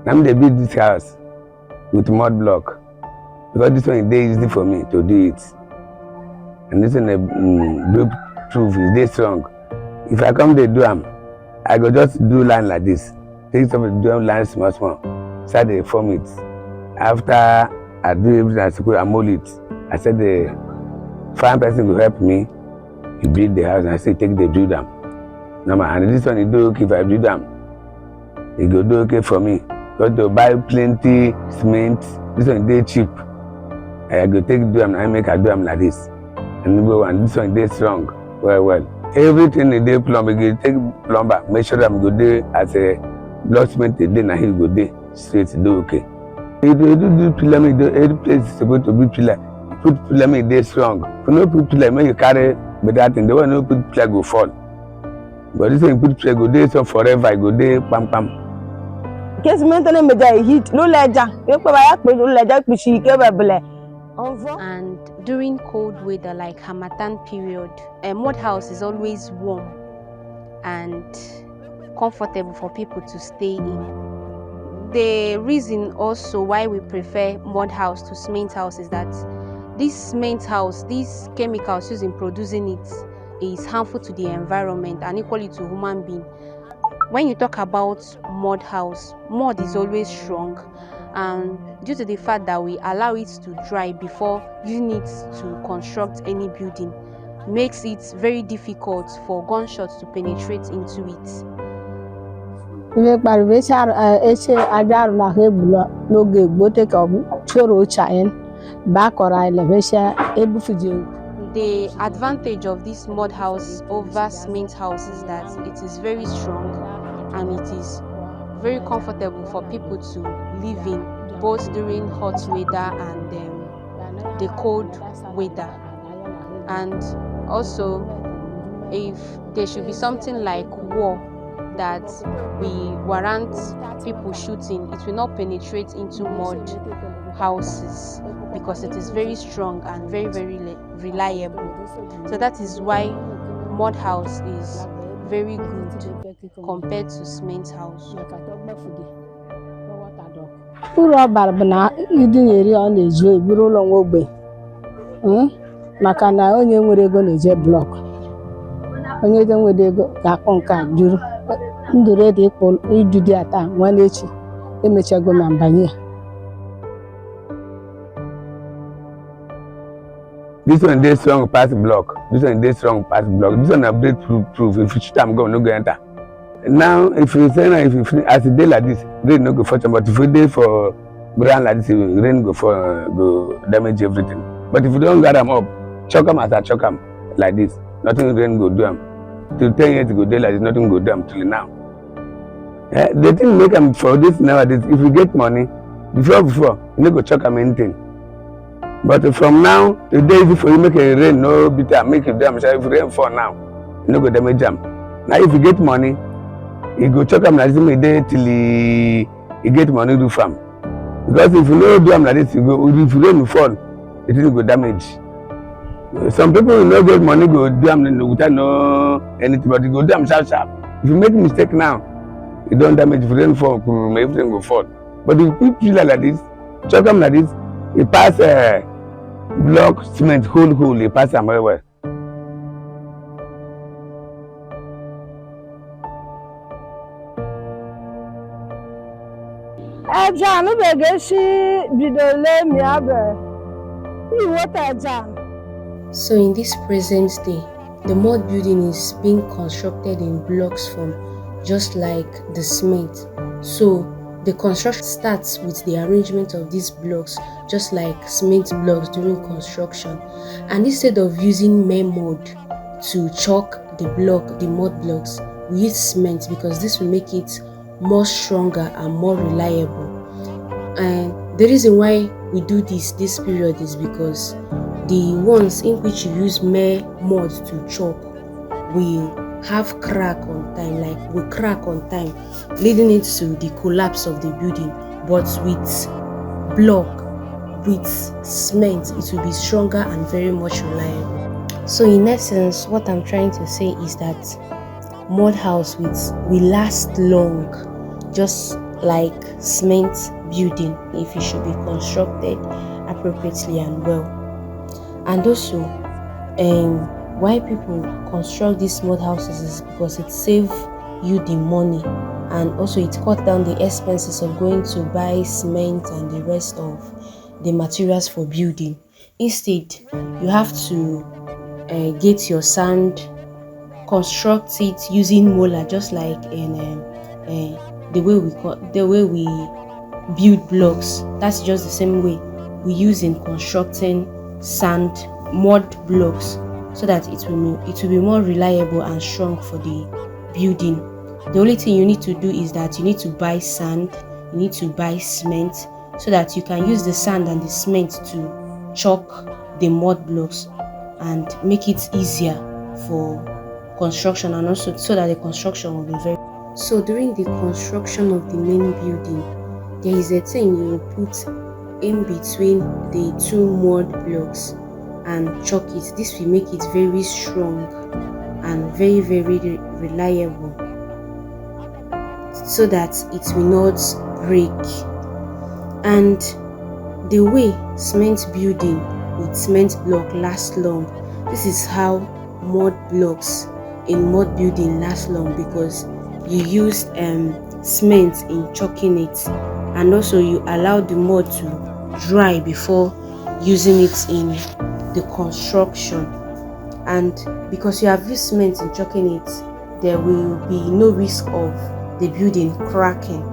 Now they build this house with mud block because this one is easy for me to do it, and this one build proof is dey strong. If I come dey do am, I go just do line like this. Take some do line small, start dey form it. After I do everything I suppose, I mold it. I said the fine person will help me. He build the house, and I say take the build am. No, and this one he do okay if I build am. He go do okay for me. Because to buy plenty cement, this one dey cheap. I go take do am, I make I do am like this. And go and this one dey strong, well. Everything they dey plumb, you take plumber, make sure that I'm go dey as a block cement dey, na he go dey straight, do okay. If you do pillar, every place is supposed to be pillar. Put pillar, make dey strong. If you no put pillar, make you carry better thing. The one no put pillar go fall. But this one put pillar go dey so forever, go dey pam. Case maintenance meja heat, no leja. You put back no leja, pushi ke bele. And during cold weather like Harmattan period, a mud house is always warm and comfortable for people to stay in. The reason also why we prefer mud house to cement house is that this cement house, these chemicals used in producing it is harmful to the environment and equally to human being. When you talk about mud house, mud is always strong, and due to the fact that we allow it to dry before using it to construct any building, makes it very difficult for gunshots to penetrate into it. The advantage of this mud house over cement house is that it is very strong and it is very comfortable for people to live in, both during hot weather and the cold weather. And also, if there should be something like war that we warrant people shooting, it will not penetrate into mud houses because it is very strong and very reliable. So that is why mud house is very good compared to cement house. Makana onye nwere ego na-eje block. Onye nwere ego ga-akpọ nke a juru. Ndụrụ dị ịkpọ idu dị ata nwanne echi emechago na mbanye. This one dey strong pass block. This one dey strong pass block. This one na bulletproof. If you shoot am go, no go enter. Now, if you say now, if you finish as a day like this, rain no go fall. But if you dey for ground like this, rain go fall, go damage everything. But if you don't gather them up, chuck them as I chuck them like this, nothing rain go do them. Till 10 years go dey like this, nothing go do them till now. The thing make them for this nowadays. If you get money, before you no go chuck them anything. But from now, the day easy for you make a rain no bitter, make it damage. If rain fall now, you no go damage them. Now if you get money, you go chuck them like this every day till you get money do farm. Because if you no do them like this, you go if rain fall, it will go damage. Some people will not get money go do them without no anything, but you go do them sharp. If you make mistake now, you don't damage. If rain fall, everything will fall. But if you put pillar like this, chuck them like this, it pass block cement hole, it pass them very well. So in this present day, the mud building is being constructed in blocks from just like the cement. So the construction starts with the arrangement of these blocks just like cement blocks during construction. And instead of using mere mud to chalk the mud blocks, we use cement because this will make it more stronger and more reliable. And the reason why we do this period is because the ones in which you use mere mud to chalk will have crack on time, leading it to the collapse of the building. But with cement, it will be stronger and very much reliable. So in essence, what I'm trying to say is that mud house will last long, just like cement building if it should be constructed appropriately and well. And also, why people construct these mud houses is because it saves you the money, and also it cut down the expenses of going to buy cement and the rest of the materials for building. Instead, you have to get your sand, construct it using molar, just like in the way we build blocks. That's just the same way we use in constructing sand mud blocks, so that it will be more reliable and strong for the building. The only thing you need to do is that you need to buy sand, you need to buy cement, so that you can use the sand and the cement to chalk the mud blocks and make it easier for construction, and also so that the construction will be very. So during the construction of the main building, there is a thing you will put in between the two mud blocks and chalk it. This will make it very strong and very reliable, so that it will not break. And the way cement building with cement block last long, this is how mud blocks in mud building last long, because you use cement in chalking it, and also you allow the mud to dry before using it in the construction. And because you have used cement in chalking it, there will be no risk of the building cracking.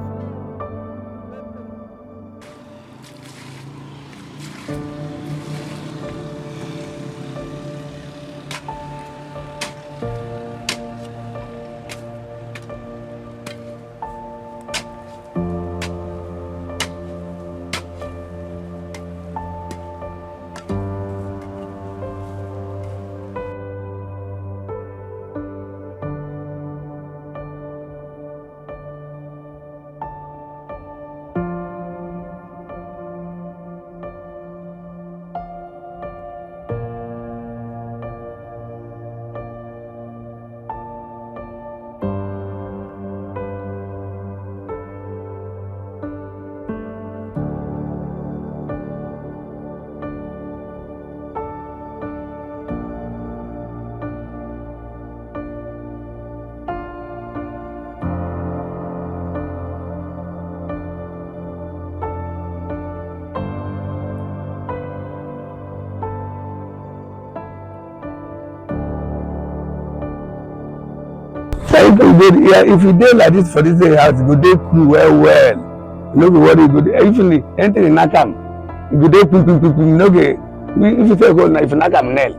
So if you dey like this for this house, you go dey cool well. You no go worry, you go dey even anything you knack am, you go dey quick. You no go, if you say go now, if you knack am nail,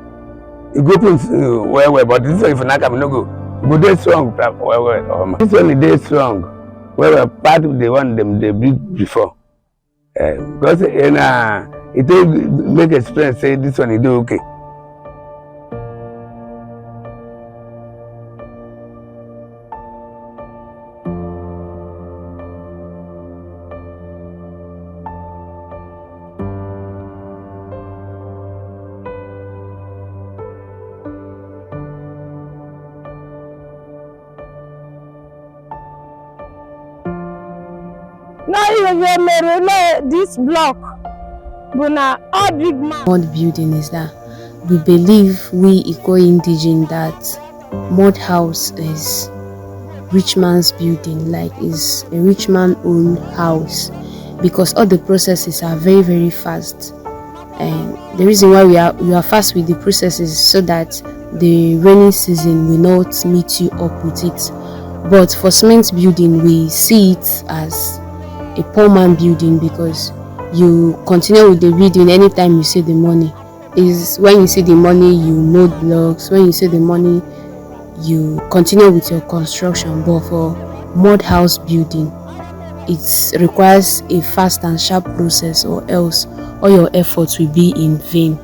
you go put well. But this one if you knack am, you no go, you go dey strong well. This one e dey strong well. Part of the one dem dey build before, because e dey make experience say this one e dey okay. This block, all big man. Mud building is that we believe, we Iko indigenous, that mud house is rich man's building, like is a rich man owned house, because all the processes are very fast. And the reason why we are fast with the processes, so that the rainy season will not meet you up with it. But for cement building, we see it as a poor man building, because you continue with the building anytime you see the money. Is when you see the money, you load blocks. When you see the money, you continue with your construction. But for mud house building, it requires a fast and sharp process, or else all your efforts will be in vain.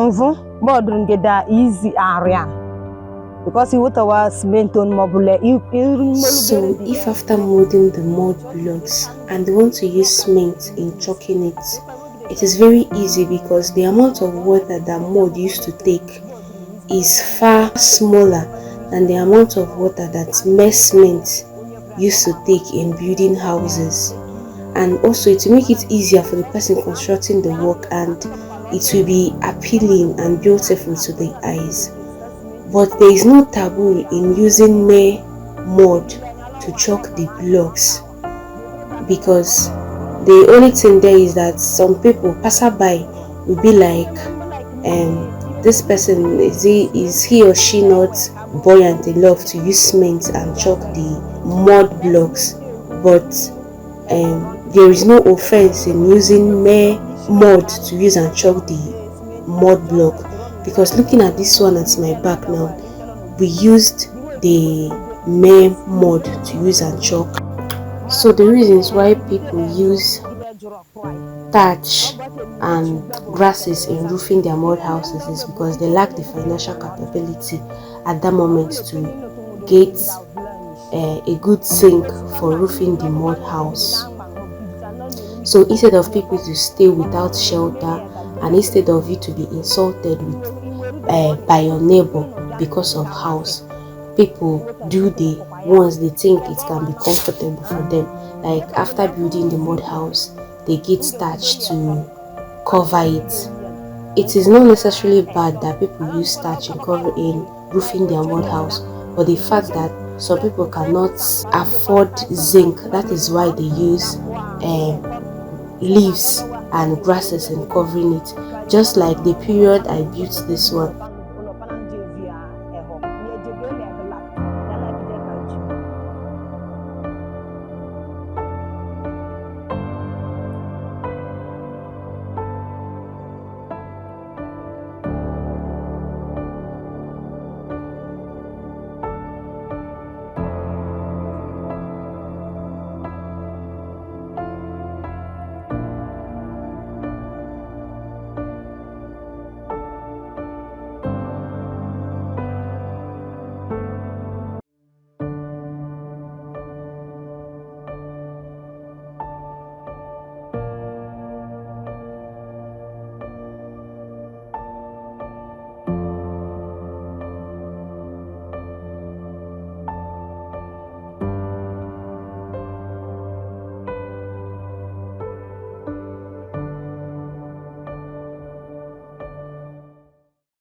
Anvu board ngeda easy area because you want our cement on mobile. So if after molding the mud blocks and they want to use cement in chalking it, it is very easy because the amount of water that mud used to take is far smaller than the amount of water that mere cement used to take in building houses. And also it will make it easier for the person constructing the work, and it will be appealing and beautiful to the eyes. But there is no taboo in using mere mud to chalk the blocks, because the only thing there is that some people passerby will be like, this person, is he or she not buoyant enough to use cement and chalk the mud blocks? But there is no offense in using mere mud to use and chalk the mud block, because looking at this one at my back now, we used the mere mud to use and chalk. So the reasons why people use thatch and grasses in roofing their mud houses is because they lack the financial capability at that moment to get a good zinc for roofing the mud house. So instead of people to stay without shelter, and instead of you to be insulted by your neighbor because of house, people do the ones they think it can be comfortable for them. Like after building the mud house, they get starch to cover it. It is not necessarily bad that people use starch in roofing their mud house, but the fact that some people cannot afford zinc, that is why they use leaves and grasses in covering it. Just like the period I built this one,